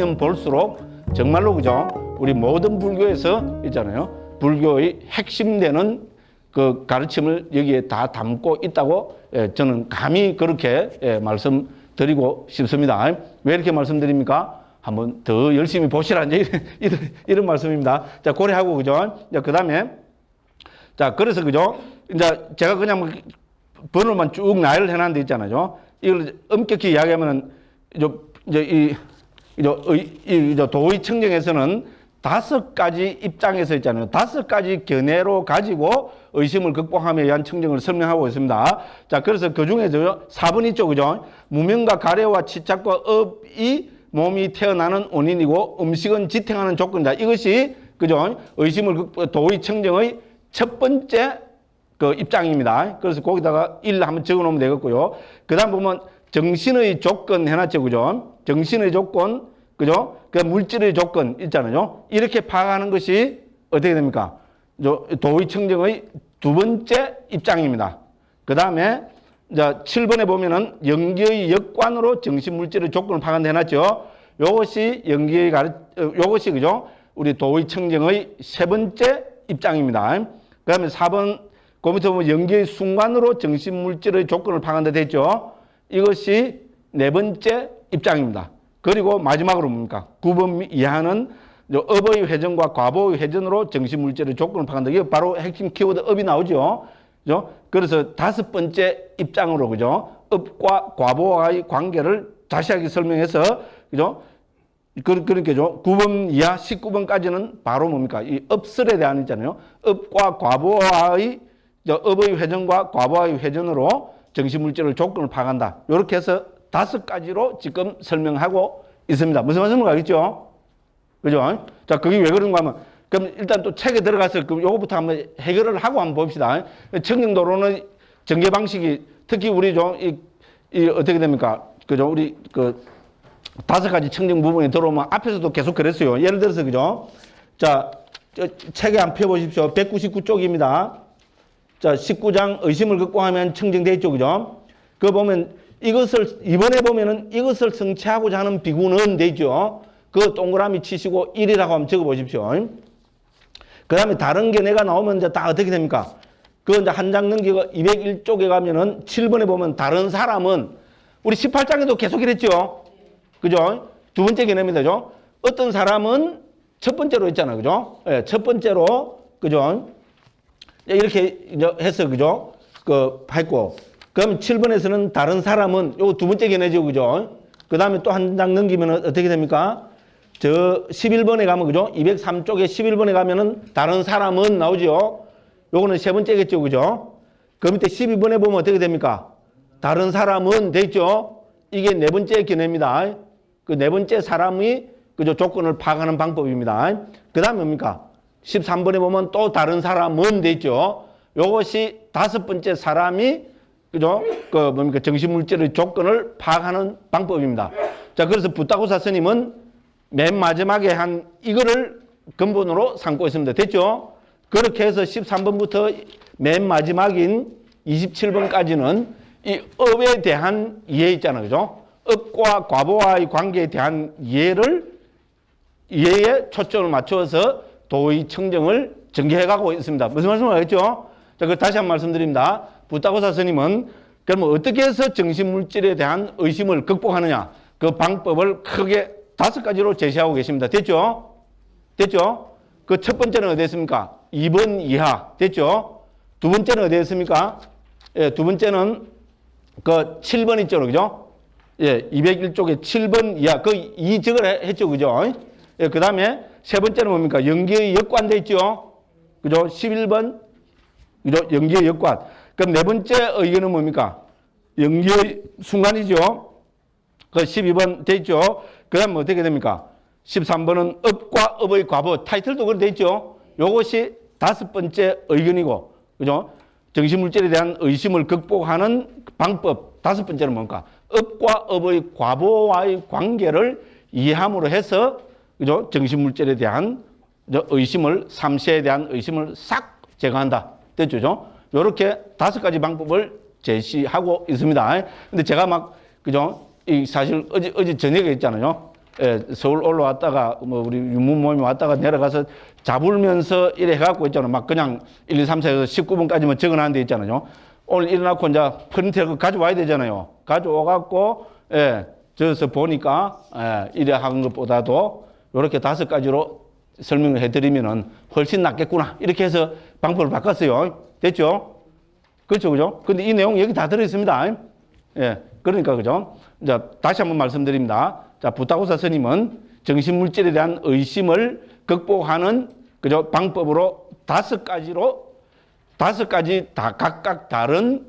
보면 볼수록 정말로 그죠? 우리 모든 불교에서 있잖아요. 불교의 핵심되는 그 가르침을 여기에 다 담고 있다고 저는 감히 그렇게 말씀드리고 싶습니다. 왜 이렇게 말씀드립니까? 한번 더 열심히 보시라 이런 말씀입니다. 자, 고려하고 그죠? 그 다음에 자, 그래서 그죠? 이제 제가 그냥 번호만 쭉 나열을 해놨는 데 있잖아요. 이걸 엄격히 이야기하면은 이제 도의 청정에서는 5가지 입장에서 있잖아요. 5가지 견해로 가지고 의심을 극복함에 의한 청정을 설명하고 있습니다. 자, 그래서 그 중에서 4번 있죠, 그죠? 무명과 가래와 치착과 업이 몸이 태어나는 원인이고 음식은 지탱하는 조건이다. 이것이 그죠? 의심을 도의 청정의 첫 번째 그 입장입니다. 그래서 거기다가 1 한번 적어 놓으면 되겠고요. 그 다음 보면 정신의 조건 해놨죠, 그죠? 정신의 조건, 그죠? 그 물질의 조건 있잖아요. 이렇게 파악하는 것이 어떻게 됩니까? 도의 청정의 두 번째 입장입니다. 그 다음에 이제 7번에 보면은 연기의 역관으로 정신 물질의 조건을 파악한다 해놨죠. 요것이 요것이 그죠? 우리 도의 청정의 세 번째 입장입니다. 그 다음에 4번, 그 밑에 보면 연기의 순간으로 정신 물질의 조건을 파악한다 됐죠. 이것이 네 번째 입장입니다. 그리고 마지막으로 뭡니까? 9번 이하는 업의 회전과 과보의 회전으로 정신 물질의 조건을 파악한다. 이게 바로 핵심 키워드 업이 나오죠. 그죠? 그래서 5번째 입장으로 그죠? 업과 과보와의 관계를 자세하게 설명해서 그죠? 그러니까죠. 9번 이하 19번까지는 바로 뭡니까? 이 업설에 대한 있잖아요. 업과 과보와의 업의 회전과 과보와의 회전으로 정신물질의 조건을 파악한다. 이렇게 해서 5가지로 지금 설명하고 있습니다. 무슨 말씀인지 알겠죠? 그죠? 자, 그게 왜 그런가 하면, 그럼 일단 또 책에 들어가서 그 요거부터 한번 해결을 하고 한번 봅시다. 청정도로는 전개 방식이 특히 우리 이 어떻게 됩니까? 그죠? 우리 5가지 청정 부분이 들어오면 앞에서도 계속 그랬어요. 예를 들어서 그죠? 자, 책에 한번 펴보십시오. 199쪽입니다. 자, 19장 의심을 극복하면 청정되어 있죠. 그죠? 그거 보면 이것을 이번에 보면은 이것을 성취하고자 하는 비구는 돼 있죠. 그 동그라미 치시고 1이라고 한번 적어 보십시오. 그 다음에 다른 게 내가 나오면 이제 다 어떻게 됩니까? 그 이제 한 장 넘기고 201쪽에 가면은 7번에 보면 다른 사람은 우리 18장에도 계속 이랬죠. 그죠? 두 번째 개념입니다. 그죠? 어떤 사람은 첫 번째로 했잖아요. 그죠? 예, 첫 번째로, 그죠? 이렇게 해서, 그죠? 했고. 그럼 7번에서는 다른 사람은 요거 두 번째 개념이죠. 그죠? 그 다음에 또 한 장 넘기면 어떻게 됩니까? 11번에 가면, 그죠? 203쪽에 11번에 가면은 다른 사람은 나오죠. 요거는 세 번째겠죠. 그죠? 그 밑에 12번에 보면 어떻게 됩니까? 다른 사람은 돼 있죠? 이게 네 번째 개념입니다. 그 네 번째 사람이 그죠? 조건을 파악하는 방법입니다. 그 다음에 뭡니까? 13번에 보면 또 다른 사람은 돼 있죠. 요것이 5번째 사람이 그죠? 뭡니까? 정신물질의 조건을 파악하는 방법입니다. 자, 그래서 부타고사 스님은 맨 마지막에 한 이거를 근본으로 삼고 있습니다. 됐죠? 그렇게 해서 13번부터 맨 마지막인 27번까지는 이 업에 대한 이해 있잖아요. 그죠? 업과 과보와의 관계에 대한 이해에 초점을 맞춰서 도의 청정을 전개해가고 있습니다. 무슨 말씀을 하겠죠? 자, 그 다시 한 번 말씀드립니다. 부타고사 스님은 그러면 어떻게 해서 정신물질에 대한 의심을 극복하느냐? 그 방법을 크게 5가지로 제시하고 계십니다. 됐죠? 됐죠? 그 첫 번째는 어디 있습니까? 2번 이하. 됐죠? 두 번째는 어디 있습니까? 예, 두 번째는 그 7번 있죠, 그죠? 예, 201쪽에 7번 이하. 그 이적을 했죠, 그죠? 예, 그 다음에 세 번째는 뭡니까? 연기의 역관돼 있죠? 그죠? 11번. 그죠? 연기의 역관. 그럼 네 번째 의견은 뭡니까? 연기의 순간이죠? 그 12번 돼 있죠? 그 다음 어떻게 됩니까? 13번은 업과 업의 과보. 타이틀도 그렇게 돼 있죠? 요것이 5번째 의견이고, 그죠? 정신물질에 대한 의심을 극복하는 방법. 5번째는 뭔가? 업과 업의 과보와의 관계를 이해함으로 해서, 그죠? 정신물질에 대한 의심을, 삼세에 대한 의심을 싹 제거한다. 됐죠? 요렇게 5가지 방법을 제시하고 있습니다. 근데 제가 그죠? 사실 어제 저녁에 있잖아요. 예, 서울 올라왔다가 뭐 우리 유문 모임에 왔다가 내려가서 잡으면서 이래 해갖고 있잖아요. 막 그냥 1, 2, 3, 4에서 19분까지만 적어놓은 데 있잖아요. 오늘 일어나고 이제 프린트를 가져와야 되잖아요. 가져와갖고, 예, 저기서 보니까, 예, 이래 한 것보다도 이렇게 5가지로 설명을 해드리면은 훨씬 낫겠구나. 이렇게 해서 방법을 바꿨어요. 됐죠? 그렇죠, 그죠? 근데 이 내용 여기 다 들어있습니다. 예, 그러니까, 그죠? 자, 다시 한번 말씀드립니다. 자, 부타고사 스님은 정신물질에 대한 의심을 극복하는, 그죠? 방법으로 5가지 다 각각 다른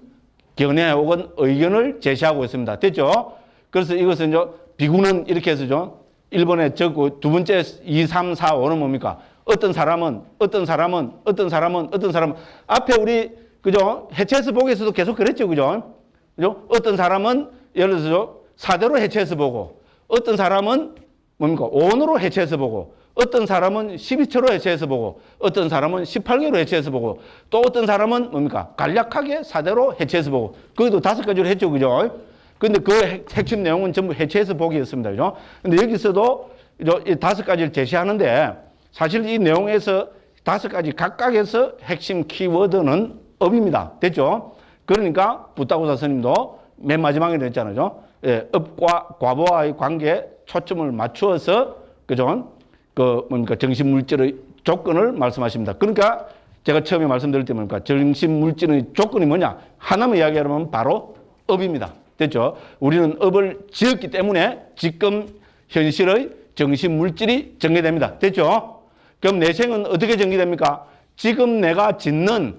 견해 혹은 의견을 제시하고 있습니다. 됐죠? 그래서 이것은 비구는 이렇게 해서죠. 1번에 적고 두 번째 2, 3, 4, 5는 뭡니까? 어떤 사람은 앞에 우리 그죠? 해체해서 보기에서도 계속 그랬죠. 그죠? 어떤 사람은 예를 들어서 4대로 해체해서 보고 어떤 사람은 뭡니까? 5원으로 해체해서 보고 어떤 사람은 12초로 해체해서 보고 어떤 사람은 18개로 해체해서 보고 또 어떤 사람은 뭡니까? 간략하게 4대로 해체해서 보고 거기도 5가지로 했죠. 그죠? 근데 그 핵심 내용은 전부 해체해서 보기였습니다. 그죠? 근데 여기서도 이 5가지를 제시하는데 사실 이 내용에서 5가지 각각에서 핵심 키워드는 업입니다. 됐죠? 그러니까 부타고사 스님도 맨 마지막에 했잖아요. 예, 업과 과보와의 관계에 초점을 맞추어서 그죠? 뭡니까? 정신물질의 조건을 말씀하십니다. 그러니까 제가 처음에 말씀드릴 때 뭡니까? 정신물질의 조건이 뭐냐? 하나만 이야기하면 바로 업입니다. 됐죠? 우리는 업을 지었기 때문에 지금 현실의 정신물질이 전개됩니다. 됐죠? 그럼 내 생은 어떻게 전개됩니까? 지금 내가 짓는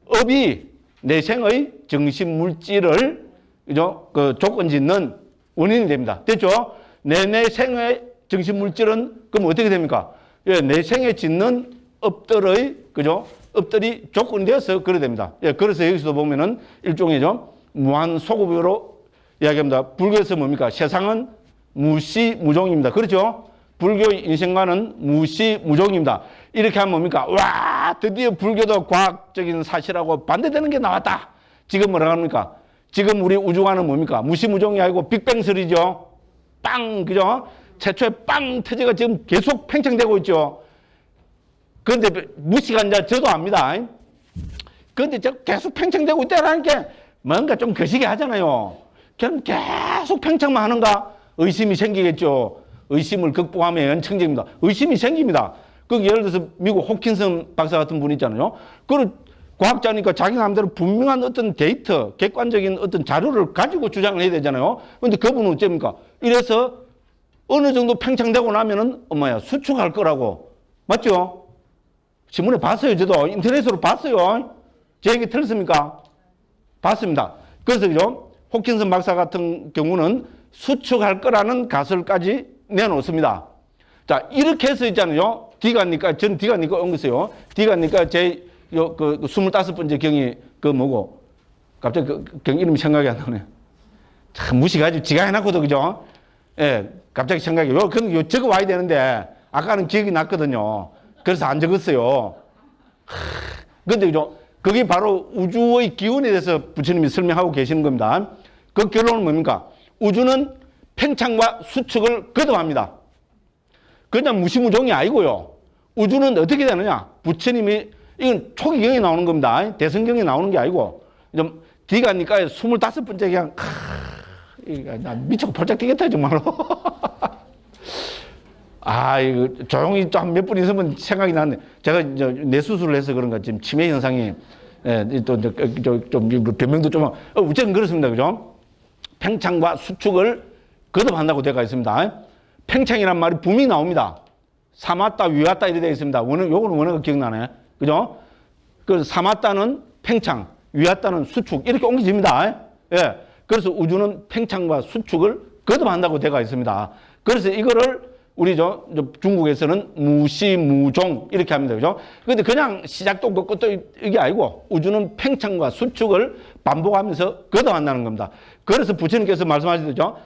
업이 내 생의 정신물질을 그죠? 그 조건 짓는 원인이 됩니다. 됐죠? 내 생의 정신물질은 그럼 어떻게 됩니까? 예, 내 생에 짓는 업들의 그죠? 업들이 조건이 되어서 그래 됩니다. 예, 그래서 여기서도 보면은 일종의죠. 무한 소급으로 이야기합니다. 불교에서 뭡니까? 세상은 무시무종입니다. 그렇죠? 불교의 인생관은 무시무종입니다. 이렇게 하면 뭡니까? 와, 드디어 불교도 과학적인 사실하고 반대되는 게 나왔다. 지금 뭐라 합니까? 지금 우리 우주관은 뭡니까? 무시무종이 아니고 빅뱅설이죠. 빵, 그죠? 최초의 빵 터지가 지금 계속 팽창되고 있죠. 그런데 무시가 이제 저도 압니다. 그런데 계속 팽창되고 있다라는 게 뭔가 좀 거시기 하잖아요. 그럼 계속 팽창만 하는가? 의심이 생기겠죠. 의심을 극복하면 연청적입니다. 의심이 생깁니다. 그 예를 들어서 미국 호킨슨 박사 같은 분 있잖아요. 그 과학자니까 자기 마음대로 분명한 어떤 데이터, 객관적인 어떤 자료를 가지고 주장을 해야 되잖아요. 그런데 그분은 어쩝니까? 이래서 어느 정도 팽창되고 나면은 수축할 거라고. 맞죠? 신문에 봤어요. 저도 인터넷으로 봤어요. 제 얘기 틀렸습니까? 봤습니다. 그래서 그죠? 호킨슨 박사 같은 경우는 수축할 거라는 가설까지 내놓습니다. 자, 이렇게 해서 있잖아요. D가니까, 전 D가니까 온 거였어요. D가니까 제, 25번째 경이, 갑자기 경 이름이 생각이 안 나네. 참 무식하지. 지가 해놨거든, 그죠? 예, 갑자기 생각이, 근데 적어 와야 되는데, 아까는 기억이 났거든요. 그래서 안 적었어요. 근데 그죠? 그게 바로 우주의 기운에 대해서 부처님이 설명하고 계시는 겁니다. 그 결론은 뭡니까? 우주는 팽창과 수축을 거듭합니다. 그냥 무시무종이 아니고요. 우주는 어떻게 되느냐? 부처님이, 이건 초기경에 나오는 겁니다. 대성경에 나오는 게 아니고, 좀, D가니까 25번째 그냥, 나 미치고 폴짝 뛰겠다, 정말로. 이거 조용히 또 한 몇 분 있으면 생각이 나네. 제가 뇌 수술을 해서 그런가 지금 치매 현상이, 좀 변명도 좀, 어쨌든 그렇습니다. 그죠? 팽창과 수축을 거듭한다고 되어 있습니다. 팽창이란 말이 분명히 나옵니다. 사마따, 위왔다 이렇게 되어 있습니다. 요거는 원어가 기억나네. 그죠? 그 사마따는 팽창, 위왔다는 수축 이렇게 옮겨집니다. 예. 그래서 우주는 팽창과 수축을 거듭한다고 되어 있습니다. 그래서 이거를 우리 중국에서는 무시무종 이렇게 합니다. 그죠? 근데 그냥 시작도 없고 끝도 이게 아니고 우주는 팽창과 수축을 반복하면서 거듭한다는 겁니다. 그래서 부처님께서 말씀하시죠.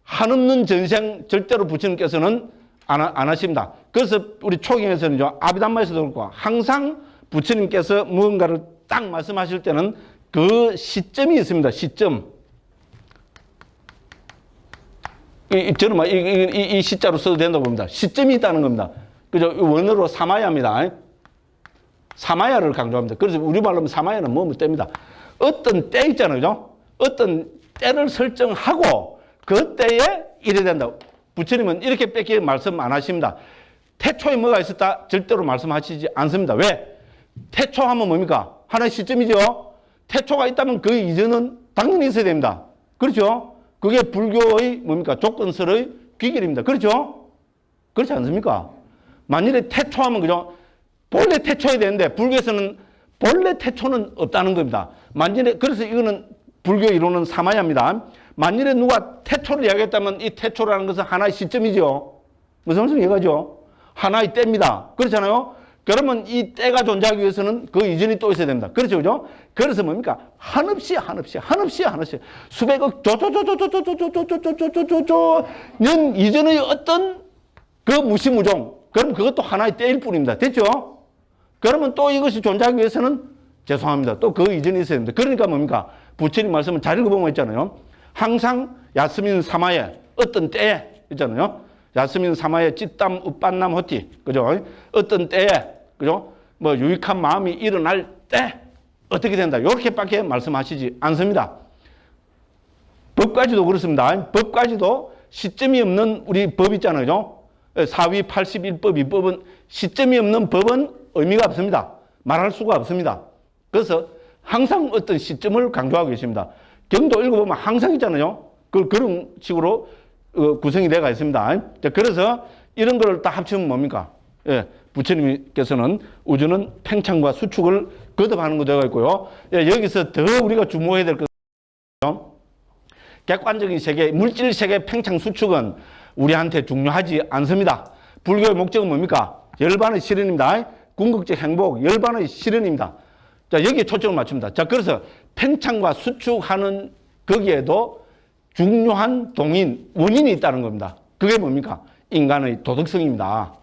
한없는 전생 절대로 부처님께서는 안 하십니다. 그래서 우리 초경에서는 아비담마에서도 그렇고 항상 부처님께서 무언가를 딱 말씀하실 때는 그 시점이 있습니다. 시점. 저는 이 시자로 써도 된다고 봅니다. 시점이 있다는 겁니다. 그죠? 원어로 사마야입니다. 사마야를 강조합니다. 그래서 우리말로 하면 사마야는 뭐뭐 때입니다. 어떤 때 있잖아요. 그죠? 어떤 때를 설정하고 그 때에 이래 된다. 부처님은 이렇게 뺏기 말씀 안 하십니다. 태초에 뭐가 있었다? 절대로 말씀하시지 않습니다. 왜? 태초하면 뭡니까? 하나의 시점이죠. 태초가 있다면 그 이전은 당연히 있어야 됩니다. 그렇죠? 그게 불교의 뭡니까? 조건설의 귀결입니다. 그렇죠? 그렇지 않습니까? 만일에 태초하면 그죠? 본래 태초해야 되는데 불교에서는 본래 태초는 없다는 겁니다. 만일에 그래서 이거는 불교 이론은 사마야입니다. 만일에 누가 태초를 이야기했다면 이 태초라는 것은 하나의 시점이죠. 무슨 말씀 이해가죠? 하나의 때입니다. 그렇잖아요? 그러면 이 때가 존재하기 위해서는 그 이전이 또 있어야 됩니다. 그렇죠, 그죠? 그래서 뭡니까? 한없이 수백억 년 이전의 어떤 그 무시무종. 그럼 그것도 하나의 때일 뿐입니다. 됐죠? 그러면 또 이것이 존재하기 위해서는 죄송합니다. 또 그 이전이 있어야 됩니다. 그러니까 뭡니까? 부처님 말씀을 잘 읽어보면 있잖아요. 항상 야스민 사마에 어떤 때에 있잖아요. 야스민 사마에 찌땀 up반남 호티. 그죠? 어떤 때에 그죠? 뭐 유익한 마음이 일어날 때 어떻게 된다. 이렇게밖에 말씀하시지 않습니다. 법까지도 그렇습니다. 법까지도 시점이 없는 우리 법 있잖아요. 그죠? 사위 81법, 위법은 시점이 없는 법은 의미가 없습니다. 말할 수가 없습니다. 그래서 항상 어떤 시점을 강조하고 계십니다. 경도 읽어보면 항상 있잖아요. 그런 식으로 구성이 되어 있습니다. 그래서 이런 걸 다 합치면 뭡니까? 예, 부처님께서는 우주는 팽창과 수축을 거듭하는 거 되어 있고요. 예, 여기서 더 우리가 주목해야 될 것은 객관적인 세계, 물질 세계 팽창 수축은 우리한테 중요하지 않습니다. 불교의 목적은 뭡니까? 열반의 실현입니다. 궁극적 행복, 열반의 실현입니다. 자, 여기에 초점을 맞춥니다. 자, 그래서 팽창과 수축하는 거기에도 중요한 동인, 원인이 있다는 겁니다. 그게 뭡니까? 인간의 도덕성입니다.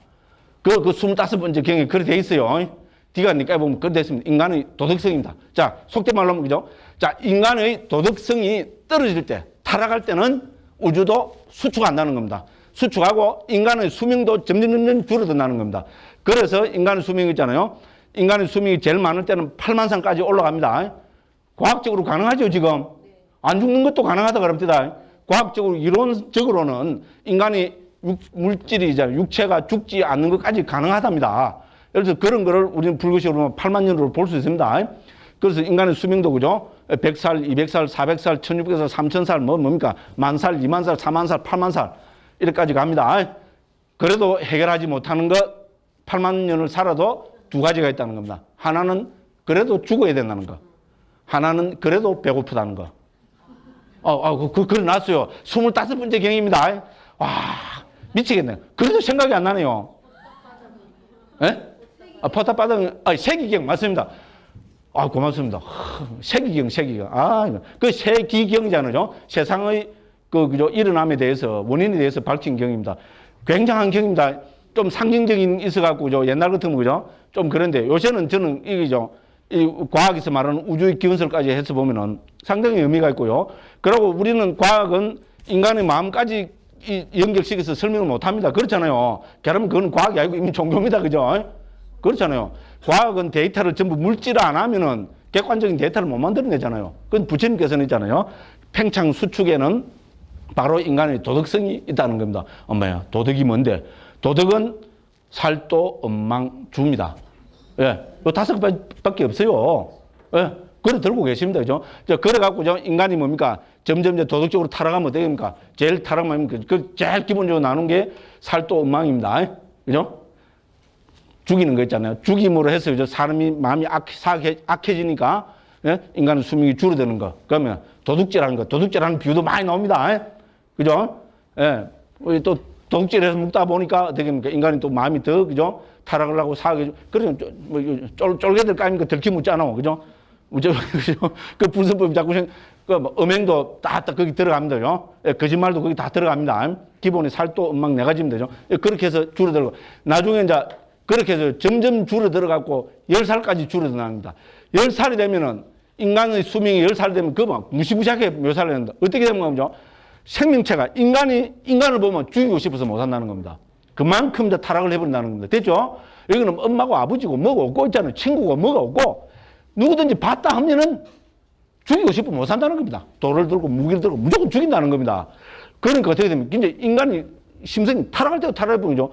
그 25번째 경에 그렇게 돼 있어요. 뒤가 니까 보면 그렇게 돼 있습니다. 인간의 도덕성입니다. 자, 속된 말로 하면 그죠? 자, 인간의 도덕성이 떨어질 때, 타락할 때는 우주도 수축한다는 겁니다. 수축하고 인간의 수명도 점점 줄어든다는 겁니다. 그래서 인간의 수명이 있잖아요. 인간의 수명이 제일 많을 때는 8만 살까지 올라갑니다. 과학적으로 가능하죠, 지금? 안 죽는 것도 가능하다 그럽니다. 과학적으로, 이론적으로는 인간이 물질이잖아요. 육체가 죽지 않는 것까지 가능하답니다. 그래서 그런 거를 우리는 불교식으로 8만 년으로 볼 수 있습니다. 그래서 인간의 수명도 그죠? 100살, 200살, 400살, 1600살, 3000살, 뭡니까? 10,000살, 20,000살, 40,000살, 80,000살. 이렇게까지 갑니다. 그래도 해결하지 못하는 것 8만 년을 살아도 두 가지가 있다는 겁니다. 하나는 그래도 죽어야 된다는 거. 하나는 그래도 배고프다는 거. 그래 놨어요. 25번째 경입니다. 와, 미치겠네요. 그래도 생각이 안 나네요. 예? 포탑바닥, 세기경, 맞습니다. 고맙습니다. 세기경. 그 세기경이잖아요. 세상의 그죠? 일어남에 대해서, 원인에 대해서 밝힌 경입니다. 굉장한 경입니다. 좀 상징적인 있어갖고, 옛날 같으면, 그죠? 좀 그런데 요새는 저는 이게죠. 이 과학에서 말하는 우주의 기원설까지 해서 보면은 상당히 의미가 있고요. 그리고 우리는 과학은 인간의 마음까지 연결시켜서 설명을 못 합니다. 그렇잖아요. 그러면 그건 과학이 아니고 이미 종교입니다. 그죠? 그렇잖아요. 과학은 데이터를 전부 물질화 안 하면은 객관적인 데이터를 못 만들어내잖아요. 그건 부처님께서는 있잖아요. 팽창 수축에는 바로 인간의 도덕성이 있다는 겁니다. 엄마야, 도덕이 뭔데? 도덕은 살도 엄망주입니다. 예, 요 5가지밖에 없어요. 예, 그래 들고 계십니다. 그죠? 그래갖고 인간이 뭡니까? 점점 도덕적으로 타락하면 어떻게 됩니까? 제일 타락하면 제일 기본적으로 나눈 게 살도 엄망입니다. 그죠? 죽이는 거 있잖아요. 죽임으로 해서 사람이 마음이 악해지니까 예? 인간의 수명이 줄어드는 거. 그러면 도둑질하는 거. 도둑질하는 비유도 많이 나옵니다. 그죠? 예. 또 도둑질해서 먹다 보니까 어떻게 됩니까? 인간이 또 마음이 더, 그죠? 타락을 하고 사하게, 그래서 쫄개들 까니까 들키 묻잖아. 그죠? 그죠? 그 분석법이 자꾸 음행도 다 거기 들어갑니다. 그죠? 예, 거짓말도 거기 다 들어갑니다. 기본이 살도 음망 네 가지입니다. 그죠? 예, 그렇게 해서 줄어들고. 나중에 이제 그렇게 해서 점점 줄어들어갖고 10살까지 줄어듭니다. 10살이 되면은 인간의 수명이 10살 되면 그거 막 무시무시하게 묘사를 합니다. 어떻게 되는 거죠? 생명체가 인간을 보면 죽이고 싶어서 못 산다는 겁니다. 그만큼 이제 타락을 해버린다는 겁니다. 됐죠? 여기는 엄마고 아버지고 뭐가 없고 있잖아요. 친구가 뭐가 없고 누구든지 봤다 하면은 죽이고 싶으면 못 산다는 겁니다. 돌을 들고 무기를 들고 무조건 죽인다는 겁니다. 그러니까 어떻게 됩니까? 이제 인간이 심성이 타락할 때도 타락해보죠.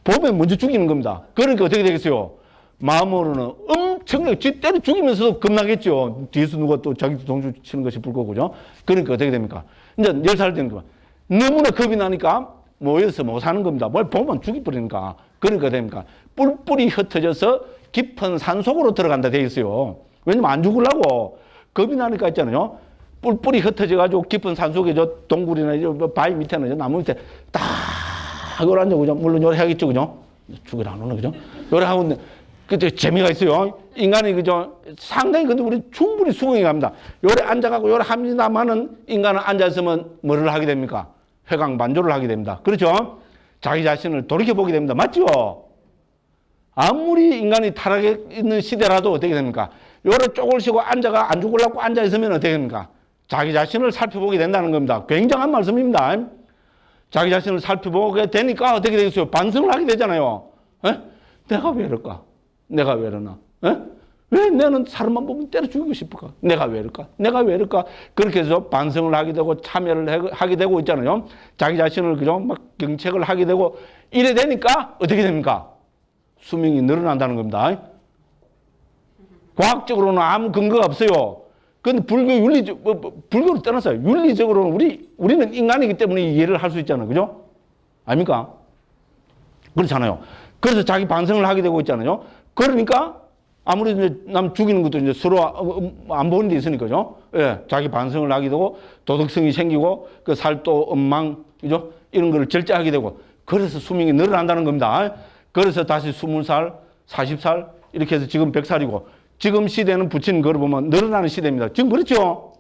보면 먼저 죽이는 겁니다. 그러니까 어떻게 되겠어요? 마음으로는 엄청나게 때려 죽이면서도 겁나겠죠. 뒤에서 누가 또 자기도 동주 치는 것이 불 거고죠. 그러니까 어떻게 됩니까? 이제 10살 되는 거야. 너무나 겁이 나니까 모여서 못 사는 겁니다. 뭘 보면 죽이버리니까. 그러니까 됩니까? 뿔뿔이 흩어져서 깊은 산속으로 들어간다 돼 있어요. 왜냐면 안 죽으려고 겁이 나니까 있잖아요. 뿔뿔이 흩어져가지고 깊은 산속에 저 동굴이나 저 바위 밑에나 저 나무 밑에 딱 앉아 그죠? 물론 요래 하겠죠, 그죠? 죽으라 안 오나 그죠? 요래 하고 그때 재미가 있어요. 인간이 그죠? 상당히 근데 우리 충분히 수긍이 갑니다. 요래 앉아가고 요래 합니다만은 인간은 앉아있으면 뭐를 하게 됩니까? 회광반조를 하게 됩니다. 그렇죠? 자기 자신을 돌이켜보게 됩니다. 맞죠? 아무리 인간이 타락해 있는 시대라도 어떻게 됩니까? 요래 쪼글 쉬고 앉아가 안 죽으려고 앉아있으면 어떻게 됩니까? 자기 자신을 살펴보게 된다는 겁니다. 굉장한 말씀입니다. 자기 자신을 살펴보게 되니까 어떻게 되겠어요? 반성을 하게 되잖아요. 에? 내가 왜 이럴까? 내가 왜 이러나? 에? 왜 나는 사람만 보면 때려 죽이고 싶을까? 내가 왜 이럴까? 내가 왜 이럴까? 그렇게 해서 반성을 하게 되고 참여를 하게 되고 있잖아요. 자기 자신을 그죠? 막 경책을 하게 되고 이래 되니까 어떻게 됩니까? 수명이 늘어난다는 겁니다. 과학적으로는 아무 근거가 없어요. 그런데 불교를 떠나서요. 윤리적으로는 우리는 인간이기 때문에 이해를 할 수 있잖아요. 그죠? 아닙니까? 그렇잖아요. 그래서 자기 반성을 하게 되고 있잖아요. 그러니까 아무래도 이제 남 죽이는 것도 이제 서로 안 보는 데 있으니까죠. 예, 자기 반성을 하게 되고 도덕성이 생기고 그 살도 엄망, 그죠? 이런 거를 절제하게 되고 그래서 수명이 늘어난다는 겁니다. 그래서 다시 20살, 40살 이렇게 해서 지금 100살이고 지금 시대는 부친 걸 보면 늘어나는 시대입니다. 지금 그렇죠?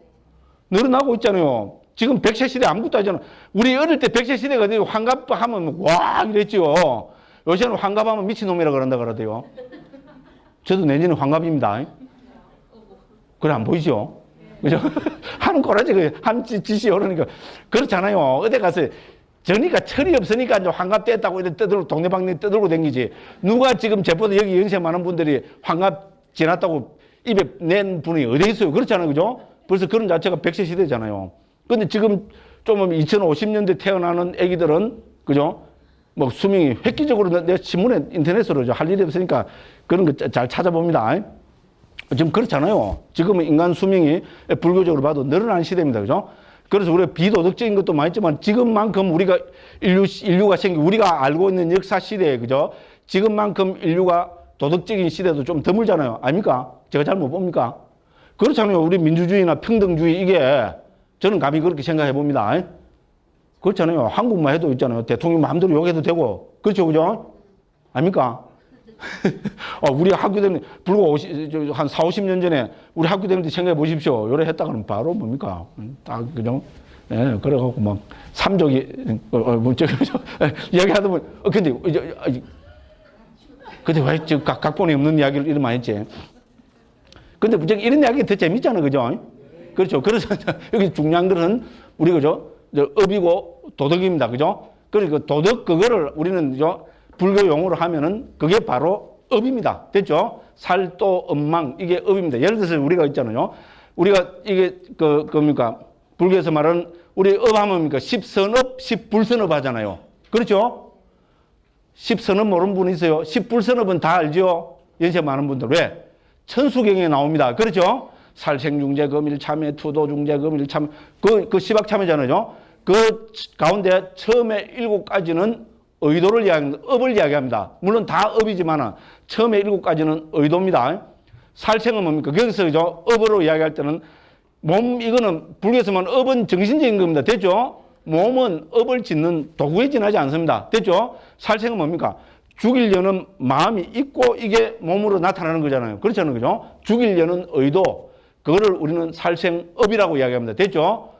늘어나고 있잖아요. 지금 100세 시대 아무것도 하잖아. 우리 어릴 때 100세 시대가 되고 환갑하면 와 이랬죠. 요새는 환갑하면 미친놈이라 그런다 그러대요. 저도 내년에 환갑입니다. 그래 안 보이죠? 그죠? 하는 꼬라지 한 짓이 오르니까 그렇잖아요. 어디 가서 저니까 철이 없으니까 이제 환갑 됐다고 이렇게 떠들고 동네방네 떠들고 댕기지. 누가 지금 저보다 여기 연세 많은 분들이 환갑 지났다고 입에 낸 분이 어디 있어요? 그렇잖아요. 그죠? 벌써 그런 자체가 100세 시대잖아요. 근데 지금 좀 2050년대 태어나는 애기들은 그죠? 뭐 수명이 획기적으로 내가 신문에 인터넷으로 할 일이 없으니까 그런 거 잘 찾아봅니다. 지금 그렇잖아요. 지금은 인간 수명이 불교적으로 봐도 늘어나는 시대입니다. 그죠? 그래서 우리가 비도덕적인 것도 많이 있지만 지금만큼 우리가 인류가 생긴 우리가 알고 있는 역사 시대에 그죠? 지금만큼 인류가 도덕적인 시대도 좀 드물잖아요. 아닙니까? 제가 잘못 봅니까? 그렇잖아요. 우리 민주주의나 평등주의 이게 저는 감히 그렇게 생각해 봅니다. 그렇잖아요. 한국만 해도 있잖아요. 대통령 마음대로 욕해도 되고. 그렇죠. 그죠? 아닙니까? 우리 학교 다닐 때, 불과 한 4, 50년 전에 우리 학교 다닐 때 생각해 보십시오. 요래 했다가는 바로 뭡니까? 딱, 그죠? 예, 그래갖고 막, 삼족이, 이야기 하다 보면, 근데 왜 각본이 없는 이야기를 이러면 했지? 근데 무조건 이런 이야기가 더 재밌잖아. 그죠? 그렇죠. 그래서 여기 중요한 것은 우리 그죠? 업이고 도덕입니다. 그죠? 그러니까 도덕 그거를 우리는 그죠? 불교 용어로 하면은 그게 바로 업입니다. 됐죠? 살도 엄망 이게 업입니다. 예를 들어서 우리가 있잖아요. 우리가 이게 뭡니까? 불교에서 말하는 우리 업하면 뭡니까? 십선업, 십불선업 하잖아요. 그렇죠? 십선업 모르는 분 있어요? 십불선업은 다 알죠? 연세 많은 분들. 왜? 천수경에 나옵니다. 그렇죠? 살생중재, 금일참회, 투도중재, 금일참회. 그 시박참회잖아요. 그 가운데 처음에 7가지는 의도를 이야기합니다. 업을 이야기합니다. 물론 다 업이지만 처음에 7가지는 의도입니다. 살생은 뭡니까? 거기서 그죠? 업으로 이야기할 때는 이거는 불교에서만 업은 정신적인 겁니다. 됐죠? 몸은 업을 짓는 도구에 지나지 않습니다. 됐죠? 살생은 뭡니까? 죽이려는 마음이 있고 이게 몸으로 나타나는 거잖아요. 그렇잖아요. 그죠? 죽이려는 의도. 그거를 우리는 살생업이라고 이야기합니다. 됐죠?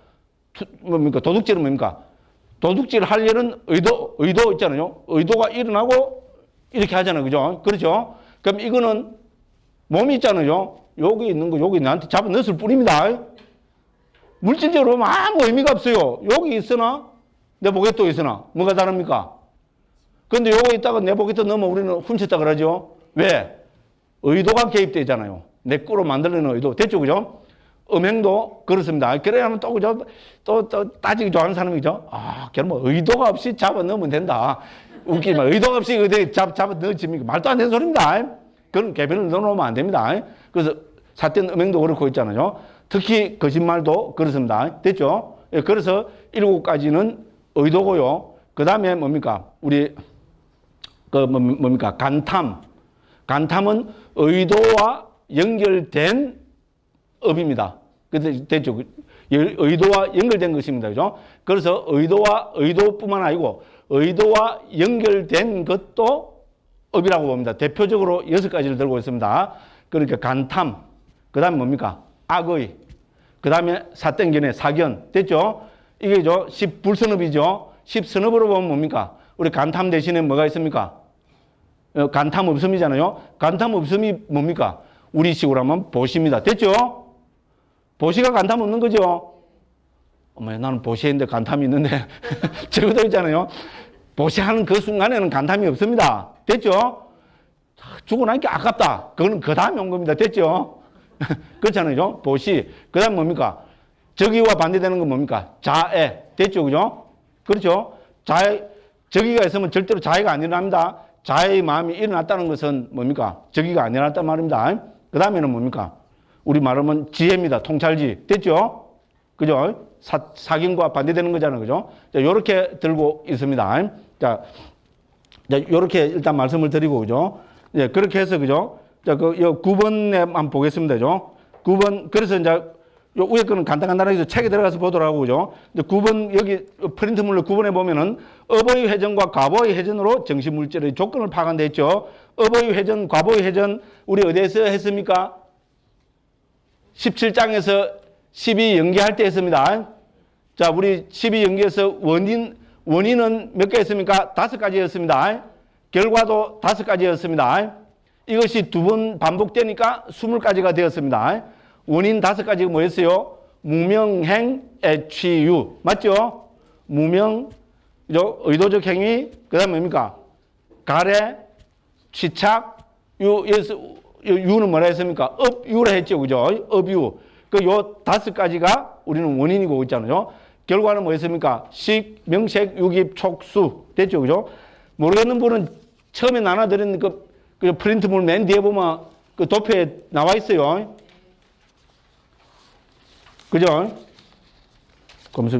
뭡니까? 도둑질은 뭡니까? 도둑질 하려는 의도 있잖아요. 의도가 일어나고 이렇게 하잖아요. 그죠? 그렇죠? 그럼 이거는 몸이 있잖아요. 여기 있는 거, 여기 나한테 잡아 넣었을 뿐입니다. 물질적으로 보면 아무 의미가 없어요. 여기 있으나 내 포켓도 있으나 뭐가 다릅니까? 근데 요거 있다가 내 포켓도 넣으면 우리는 훔쳤다 그러죠. 왜? 의도가 개입되잖아요. 내 거로 만들려는 의도. 됐죠, 그죠? 음행도 그렇습니다. 그래야 하면 또, 그죠? 또 따지기 좋아하는 사람이죠. 아, 그럼 뭐 의도가 없이 잡아 넣으면 된다. 웃기지 마. 의도가 없이 어디 잡아 넣어집니까? 말도 안 되는 소리입니다. 그런 개변을 넣어놓으면 안 됩니다. 그래서 삿된 음행도 그렇고 있잖아요. 특히 거짓말도 그렇습니다. 됐죠? 예, 그래서 7가지는 의도고요. 그 다음에 뭡니까? 우리, 뭡니까? 간탐. 간탐은 의도와 연결된 업입니다. 됐죠? 의도와 연결된 것입니다. 그죠? 그래서 의도뿐만 아니고 의도와 연결된 것도 업이라고 봅니다. 대표적으로 6가지를 들고 있습니다. 그러니까 간탐, 그 다음에 뭡니까? 악의, 그 다음에 사땡견의 사견. 됐죠? 이게 10불선업이죠. 10선업으로 보면 뭡니까? 우리 간탐 대신에 뭐가 있습니까? 간탐 없음이잖아요. 간탐 없음이 뭡니까? 우리식으로 하면 보시입니다. 됐죠? 보시가 간탐 없는 거죠? 어머, 나는 보시인데 간탐이 있는데. 저것도 있잖아요. 보시하는 그 순간에는 간탐이 없습니다. 됐죠? 죽고 나니까 아깝다. 그거는 그 다음에 온 겁니다. 됐죠? 그렇잖아요. 보시. 그 다음 뭡니까? 저기와 반대되는 건 뭡니까? 자애. 됐죠? 그죠? 그렇죠? 저기가 있으면 절대로 자애가 안 일어납니다. 자애의 마음이 일어났다는 것은 뭡니까? 저기가 안 일어났단 말입니다. 그 다음에는 뭡니까? 우리 말하면 지혜입니다. 통찰지. 됐죠? 그죠? 사견과 반대되는 거잖아요. 그죠? 자, 요렇게 들고 있습니다. 자, 요렇게 일단 말씀을 드리고, 그죠? 예, 그렇게 해서, 그죠? 자, 요 9번에 한번 보겠습니다. 그죠? 9번, 그래서 이제 요 위에 거는 간단하게 해서 책에 들어가서 보더라고, 그죠? 이제 9번, 여기 프린트물로 9번에 보면은 업의 회전과 과보의 회전으로 정신물질의 조건을 파악한다 했죠. 업의 회전, 과보의 회전, 우리 어디에서 했습니까? 17장에서 12 연기할 때 했습니다. 자, 우리 12 연기에서 원인은 몇 개였습니까? 5가지였습니다. 결과도 5가지였습니다. 이것이 2번 반복되니까 20가지가 되었습니다. 원인 5가지가 뭐였어요? 무명행, 애취유. 맞죠? 무명, 의도적 행위, 그 다음에 뭡니까? 가래, 취착, 유는 뭐라 했습니까? 업유라 했죠. 그죠? 업유. 요 5가지가 우리는 원인이고 있잖아요. 결과는 뭐였습니까? 식, 명색, 유깁, 촉수. 됐죠. 그죠? 모르겠는 분은 처음에 나눠드린 그 프린트물 맨 뒤에 보면 그 도표에 나와 있어요. 그죠? 그러면서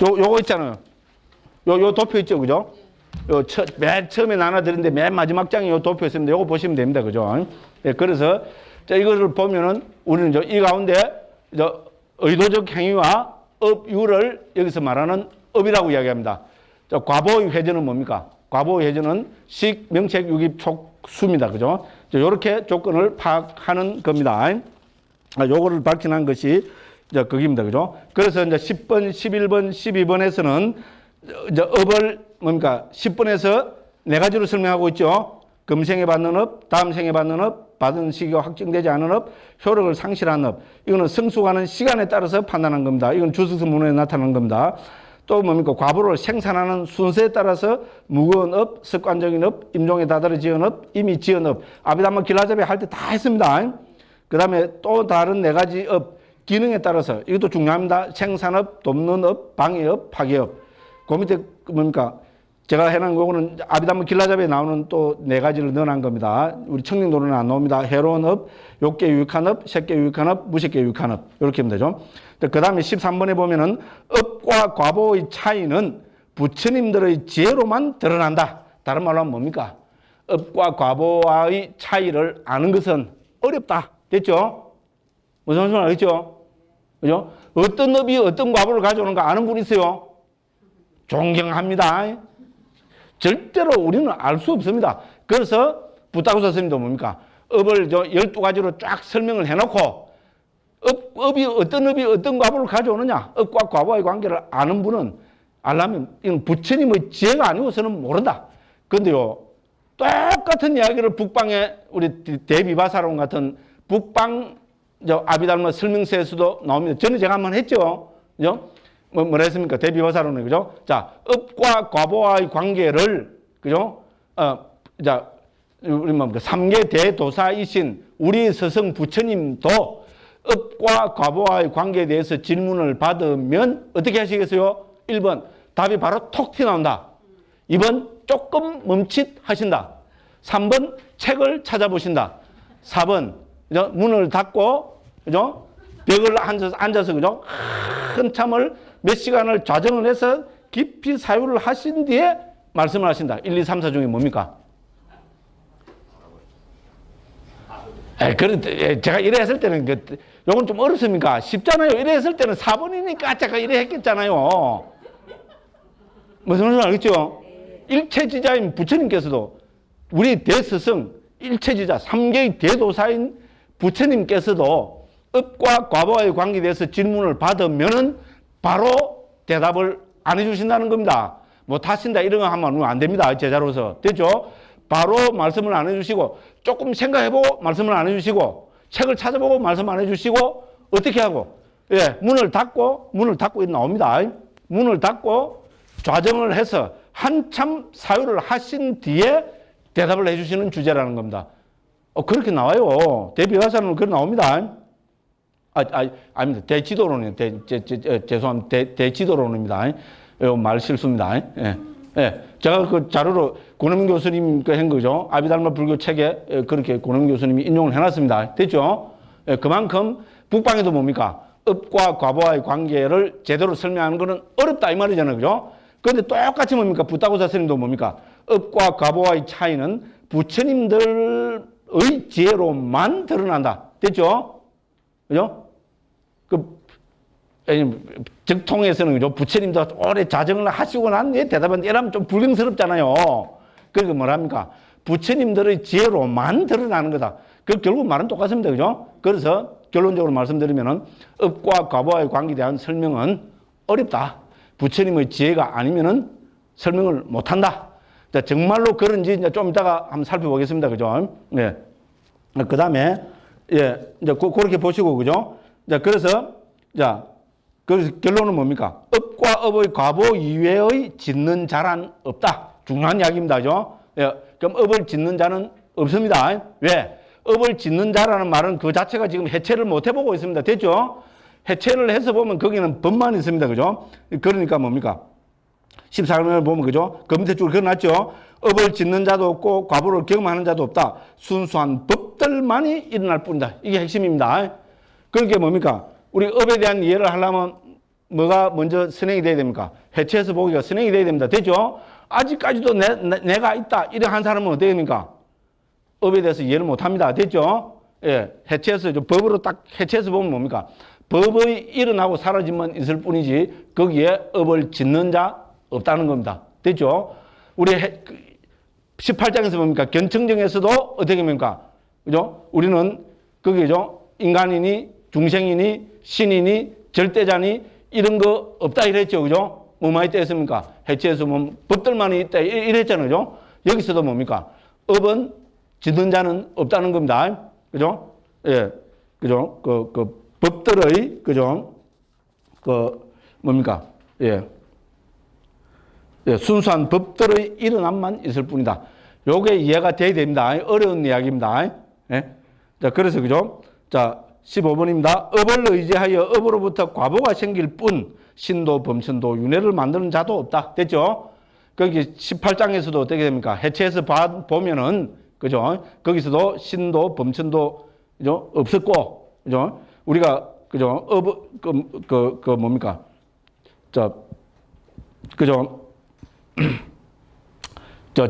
요거 있잖아요. 요 도표 있죠. 그죠? 맨 처음에 나눠드렸는데 맨 마지막 장에 요 도표 있습니다. 요거 보시면 됩니다. 그죠? 예, 그래서 자, 이거를 보면은 우리는 이 가운데 의도적 행위와 업유를 여기서 말하는 업이라고 이야기합니다. 자, 과보의 회전은 뭡니까? 과보의 회전은 식, 명책, 유깁, 촉수입니다. 그죠? 자, 요렇게 조건을 파악하는 겁니다. 요거를 밝힌한 것이 이제 거기입니다. 그죠? 그래서 이제 10번, 11번, 12번에서는 이제 업을 뭡니까? 10번에서 4가지로 설명하고 있죠. 금생에 받는 업, 다음 생에 받는 업, 받은 시기가 확정되지 않은 업, 효력을 상실한 업. 이거는 성숙하는 시간에 따라서 판단한 겁니다. 이건 주석서 문헌에 나타나는 겁니다. 또 뭡니까? 과보를 생산하는 순서에 따라서 무거운 업, 습관적인 업, 임종에 다다르 지은 업, 이미 지은 업. 아비담마 길라잡이 할 때 다 했습니다. 그 다음에 또 다른 4가지 업, 기능에 따라서 이것도 중요합니다. 생산업, 돕는 업, 방해업, 파괴업. 그 밑에 뭡니까? 제가 해놓은 거는 아비담마 길라잡이에 나오는 또 4가지를 넣어놓은 겁니다. 우리 청량도로는 안 나옵니다. 해로운 업, 욕계 유익한 업, 색계 유익한 업, 무색계 유익한 업. 이렇게 하면 되죠. 그 다음에 13번에 보면은 업과 과보의 차이는 부처님들의 지혜로만 드러난다. 다른 말로 하면 뭡니까? 업과 과보와의 차이를 아는 것은 어렵다. 됐죠? 무슨 말인지 알겠죠? 그죠? 어떤 업이 어떤 과보를 가져오는가 아는 분 있어요? 존경합니다. 절대로 우리는 알 수 없습니다. 그래서 부타구 선생님도 뭡니까? 업을 12가지로 쫙 설명을 해놓고 업이 어떤 과보를 가져오느냐, 업과 과보의 관계를 아는 분은 알려면 이건 부처님의 지혜가 아니고서는 모른다. 그런데요, 똑같은 이야기를 북방에 우리 대비바사론 같은 북방 아비달마 설명서에서도 나옵니다. 저는 제가 한번 했죠. 그죠? 뭐라 했습니까? 대비화사로는, 그죠? 자, 업과 과보와의 관계를, 그죠? 자, 우리 뭡니까? 삼계 대도사이신 우리 스승 부처님도 업과 과보와의 관계에 대해서 질문을 받으면 어떻게 하시겠어요? 1번, 답이 바로 톡 튀어나온다. 2번, 조금 멈칫하신다. 3번, 책을 찾아보신다. 4번, 그죠? 문을 닫고, 그죠? 벽을 앉아서, 그죠? 한참을 몇 시간을 좌정을 해서 깊이 사유를 하신 뒤에 말씀을 하신다. 1, 2, 3, 4 중에 뭡니까? 제가 이래 했을 때는, 요건 좀 어렵습니까? 쉽잖아요. 이래 했을 때는 4번이니까 제가 이래 했겠잖아요. 무슨 말인지 알겠죠? 일체지자인 부처님께서도 우리 대스승, 일체지자, 3계의 대도사인 부처님께서도 업과 과보와의 관계에 대해서 질문을 받으면은 바로 대답을 안 해주신다는 겁니다. 뭐 타신다 이런 거 하면 안 됩니다. 제자로서. 됐죠? 바로 말씀을 안 해주시고 조금 생각해보고 말씀을 안 해주시고 책을 찾아보고 말씀 안 해주시고 어떻게 하고 문을 닫고 나옵니다. 문을 닫고 좌정을 해서 한참 사유를 하신 뒤에 대답을 해주시는 주제라는 겁니다. 그렇게 나와요. 대비화사는 그렇게 나옵니다. 아닙니다. 대지도론이에요. 죄송합니다. 대지도론입니다. 말 실수입니다. 제가 그 자료로 고놈 교수님 한 거죠. 아비달마 불교 책에 그렇게 고놈 교수님이 인용을 해놨습니다. 됐죠? 그만큼 북방에도 뭡니까? 업과 과보와의 관계를 제대로 설명하는 것은 어렵다 이 말이잖아요. 그죠? 그런데 똑같이 뭡니까? 붓다고사 스님도 뭡니까? 업과 과보와의 차이는 부처님들의 지혜로만 드러난다. 됐죠? 그죠? 적통에서는 그죠? 부처님도 오래 자정을 하시고 난 뒤에 대답하는데 이러면 좀 불경스럽잖아요. 그러니까 뭐랍니까? 부처님들의 지혜로만 드러나는 거다. 결국 말은 똑같습니다. 그죠? 그래서 결론적으로 말씀드리면은 업과 과보와의 관계에 대한 설명은 어렵다. 부처님의 지혜가 아니면은 설명을 못 한다. 자, 정말로 그런지 이제 좀 이따가 한번 살펴보겠습니다. 그죠? 네. 그 다음에, 이제 그렇게 보시고, 그죠? 자, 그래서 결론은 뭡니까? 업과 업의 과보 이외의 짓는 자란 없다. 중요한 이야기입니다. 그죠? 그럼 업을 짓는 자는 없습니다. 왜? 업을 짓는 자라는 말은 그 자체가 지금 해체를 못 해보고 있습니다. 됐죠? 해체를 해서 보면 거기는 법만 있습니다. 그죠? 그러니까 뭡니까? 14절을 보면, 그죠? 그 밑에 줄 그어놨죠? 업을 짓는 자도 없고 과보를 경험하는 자도 없다. 순수한 법들만이 일어날 뿐이다. 이게 핵심입니다. 그러니까 뭡니까? 우리 업에 대한 이해를 하려면 뭐가 먼저 선행이 돼야 됩니까? 해체해서 보기가 선행이 돼야 됩니다. 됐죠? 아직까지도 내가 있다. 이래 한 사람은 어떻게 됩니까? 업에 대해서 이해를 못 합니다. 됐죠? 해체해서, 법으로 딱 해체해서 보면 뭡니까? 법의 일어나고 사라짐만 있을 뿐이지 거기에 업을 짓는 자 없다는 겁니다. 됐죠? 우리 18장에서 뭡니까? 견청정에서도 어떻게 됩니까? 그죠? 우리는 거기죠? 인간이니, 중생이니, 신이니, 절대자니, 이런 거 없다 이랬죠. 그죠? 뭐만 있다 했습니까? 해체해서 뭐 법들만이 있다 이랬잖아요. 그죠? 여기서도 뭡니까? 업은 짓는 자는 없다는 겁니다. 그죠? 그죠? 법들의, 그죠? 뭡니까? 순수한 법들의 일어남만 있을 뿐이다. 요게 이해가 돼야 됩니다. 어려운 이야기입니다. 자, 그래서, 그죠? 자, 15번입니다. 업을 의지하여 업으로부터 과보가 생길 뿐, 신도, 범신도, 윤회를 만드는 자도 없다. 됐죠? 거기 18장에서도 어떻게 됩니까? 해체해서 보면은, 그죠? 거기서도 신도, 범신도, 그죠? 없었고, 그죠? 우리가, 그죠? 뭡니까? 그죠?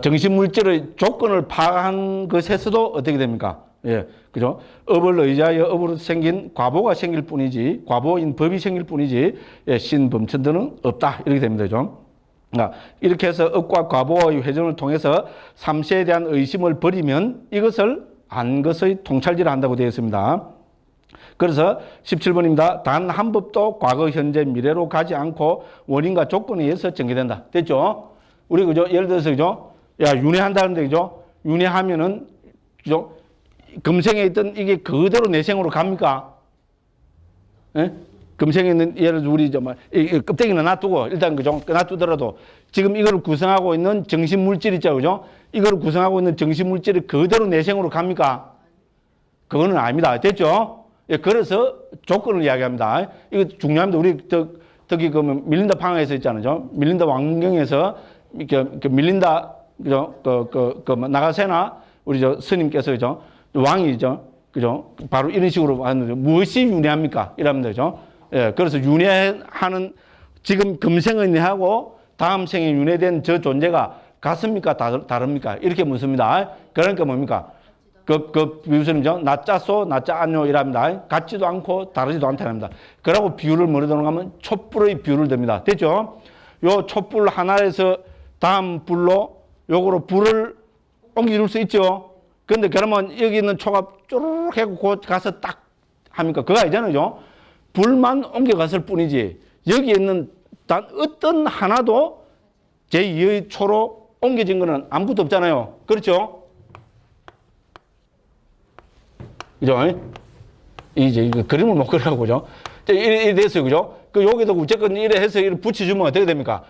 정신물질의 조건을 파악한 것에서도 어떻게 됩니까? 그죠? 업을 의지하여 업으로 생긴 과보가 생길 뿐이지, 과보인 법이 생길 뿐이지, 신범천들은 없다. 이렇게 됩니다. 그죠? 그러니까 이렇게 해서 업과 과보의 회전을 통해서 삼세에 대한 의심을 버리면 이것을 안 것의 통찰지를 한다고 되어 있습니다. 그래서 17번입니다. 단 한 법도 과거, 현재, 미래로 가지 않고 원인과 조건에 의해서 전개된다. 됐죠? 우리, 그죠? 예를 들어서, 그죠? 윤회한다는데, 그죠? 윤회하면은, 그죠? 금생에 있던 이게 그대로 내생으로 갑니까? 예? 금생에 있는 예를 들어 우리 정말 이 껍데기는 놔두고 일단 그죠? 놔두더라도 지금 이걸 구성하고 있는 정신 물질 있죠, 그죠? 이걸 구성하고 있는 정신 물질이 그대로 내생으로 갑니까? 그거는 아닙니다. 됐죠? 예, 그래서 조건을 이야기합니다. 이거 중요합니다. 우리 특히 그 밀린다 방에서 있잖아요. 밀린다 왕경에서 이렇게 밀린다 그죠? 나가세나 우리 저 스님께서 그죠? 왕이죠, 그죠? 바로 이런 식으로 하는데 무엇이 윤회합니까? 이러면 되죠. 예, 그래서 윤회하는 지금 금생은하고 다음 생에 윤회된 저 존재가 같습니까? 다릅니까? 이렇게 묻습니다. 그러니까 뭡니까? 비유스님죠. 낫짜소, 낫짜 않요 이랍니다. 같지도 않고 다르지도 않다랍니다. 그러고 비유를 뭐로 들어가면 촛불의 비유를 듭니다. 됐죠? 요 촛불 하나에서 다음 불로 요거로 불을 옮겨줄 수 있죠. 근데 그러면 여기 있는 초가 쪼르륵 하고 곧 가서 딱 합니까? 그거 아니잖아요. 불만 옮겨갔을 뿐이지 여기 있는 단 어떤 하나도 제2의 초로 옮겨진 거는 아무것도 없잖아요. 그렇죠? 그죠? 이제 이거 그림을 못 그리라고, 그죠? 이래 됐어요, 그죠? 여기도 어쨌건 이래 해서 이래 붙여주면 어떻게 됩니까?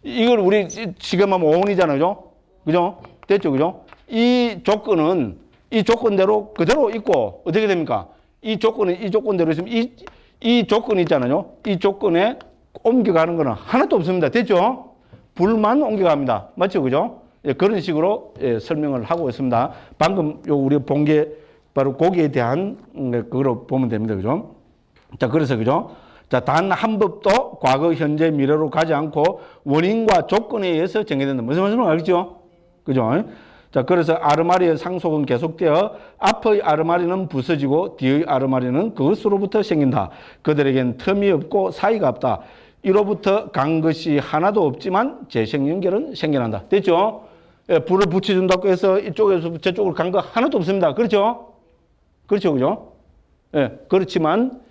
이걸 우리 지금 하면 5원이잖아요, 그죠? 됐죠, 그죠? 이 조건대로 그대로 있고, 어떻게 됩니까? 이 조건대로 있으면 이 조건이 있잖아요. 이 조건에 옮겨가는 거는 하나도 없습니다. 됐죠? 불만 옮겨갑니다. 맞죠, 그죠? 예, 그런 식으로 예, 설명을 하고 있습니다. 방금 우리 본 게 바로 거기에 대한 그거로 보면 됩니다. 그죠? 자, 그래서 그죠? 자, 단 한 법도 과거, 현재, 미래로 가지 않고 원인과 조건에 의해서 정해진다. 무슨 말씀인지 알겠죠? 그죠? 자, 그래서 아르마리의 상속은 계속되어 앞의 아르마리는 부서지고 뒤의 아르마리는 그것으로부터 생긴다. 그들에겐 틈이 없고 사이가 없다. 이로부터 간 것이 하나도 없지만 재생 연결은 생겨난다. 됐죠? 예, 불을 붙여준다고 해서 이쪽에서 저쪽으로 간 거 하나도 없습니다. 그렇죠? 그렇죠, 그죠? 예, 그렇지만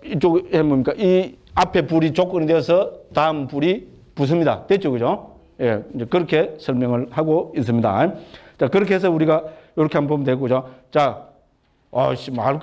이쪽에 뭡니까? 이 앞에 불이 조건이 되어서 다음 불이 붙습니다. 됐죠, 그죠? 예, 이제 그렇게 설명을 하고 있습니다. 자, 그렇게 해서 우리가 이렇게 한번 보면 되고, 그죠? 자,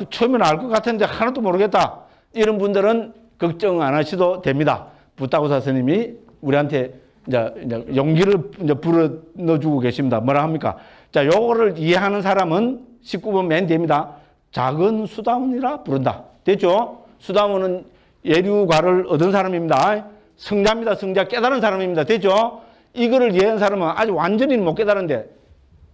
처음에는 알 것 같은데 하나도 모르겠다. 이런 분들은 걱정 안 하셔도 됩니다. 부타고사 스님이 우리한테 이제 용기를 이제 불어 넣어주고 계십니다. 뭐라 합니까? 자, 요거를 이해하는 사람은 19번 맨 뒤입니다. 작은 수다원이라 부른다. 됐죠? 수다원은 예류과를 얻은 사람입니다. 성자입니다. 성자. 깨달은 사람입니다. 됐죠? 이거를 이해한 사람은 아직 완전히는 못 깨달은데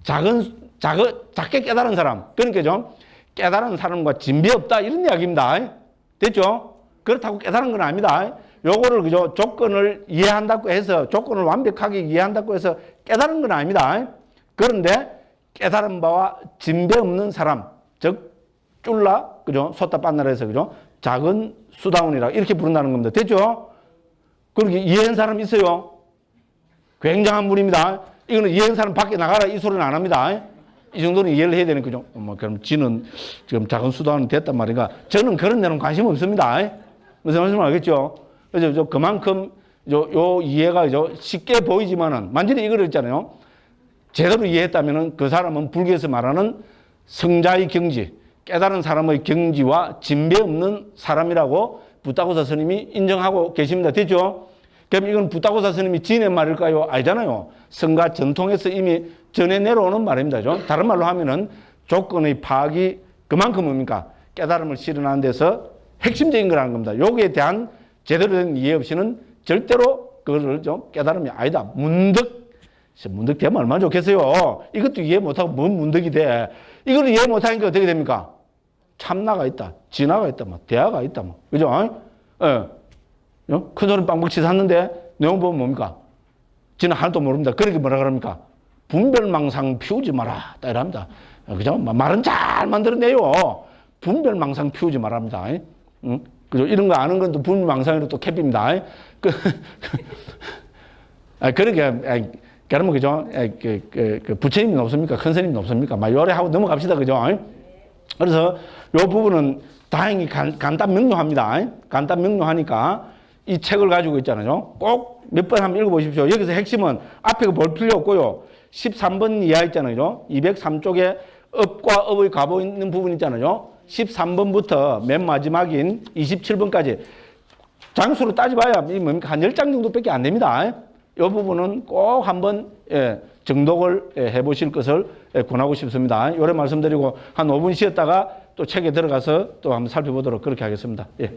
작게 깨달은 사람. 그러니까 좀 깨달은 사람과 진배 없다. 이런 이야기입니다. 됐죠? 그렇다고 깨달은 건 아닙니다. 요거를 그죠? 조건을 이해한다고 해서 조건을 완벽하게 이해한다고 해서 깨달은 건 아닙니다. 그런데 깨달은 바와 진배 없는 사람, 즉 쫄라, 그죠? 소따 빤나라에서 그죠? 작은 수다원이라 이렇게 부른다는 겁니다. 됐죠? 그렇게 이해한 사람 있어요? 굉장한 분입니다. 이거는 이해한 사람 밖에 나가라 이 소리는 안 합니다. 이 정도는 이해를 해야 되는 거죠. 그럼 지는 지금 작은 수다원이 됐단 말인가? 저는 그런 데는 관심 없습니다. 무슨 말씀을 알겠죠? 그래서 그만큼 요 이해가 쉽게 보이지만은 완전히 이걸 했잖아요. 제대로 이해했다면은 그 사람은 불교에서 말하는 성자의 경지, 깨달은 사람의 경지와 진배 없는 사람이라고 부타고사 스님이 인정하고 계십니다. 됐죠? 그럼 이건 부타고사 스님이 지낸 말일까요? 아니잖아요. 성가 전통에서 이미 전해 내려오는 말입니다. 다른 말로 하면은 조건의 파악이 그만큼 뭡니까? 깨달음을 실현하는 데서 핵심적인 거라는 겁니다. 여기에 대한 제대로 된 이해 없이는 절대로 그거를 깨달음이 아니다. 문득 되면 얼마나 좋겠어요. 이것도 이해 못하고 뭔 문득이 돼. 이걸 이해 못하니까 어떻게 됩니까? 참나가 있다. 진화가 있다. 대화가 있다. 그죠? 예. 큰 소리 빵빵치 샀는데 내용 보면 뭡니까? 지는 하나도 모릅니다. 그러니까 뭐라 그럽니까? 분별망상 피우지 마라. 딱 이랍니다. 그죠? 말은 잘 만들어내요. 분별망상 피우지 말랍니다. 응? 그죠? 이런 거 아는 건 또 분별망상으로 또 캡입니다. 그러니까, 그러면 그죠? 부처님이 없습니까? 큰 스님이 없습니까? 막 요래하고 넘어갑시다. 그죠? 그래서 요 부분은 다행히 간단 명료합니다. 간단 명료하니까 이 책을 가지고 있잖아요. 꼭 몇 번 한번 읽어보십시오. 여기서 핵심은 앞에 볼 필요 없고요. 13번 이하 있잖아요. 203쪽에 업과 업의 가보 있는 부분 있잖아요. 13번부터 맨 마지막인 27번까지 장수로 따져봐야 이 뭡니까? 한 10장 정도밖에 안 됩니다. 이 부분은 꼭 한번 정독을 해보실 것을 권하고 싶습니다. 요래 말씀드리고 한 5분 쉬었다가 또 책에 들어가서 또 한번 살펴보도록 그렇게 하겠습니다. 예.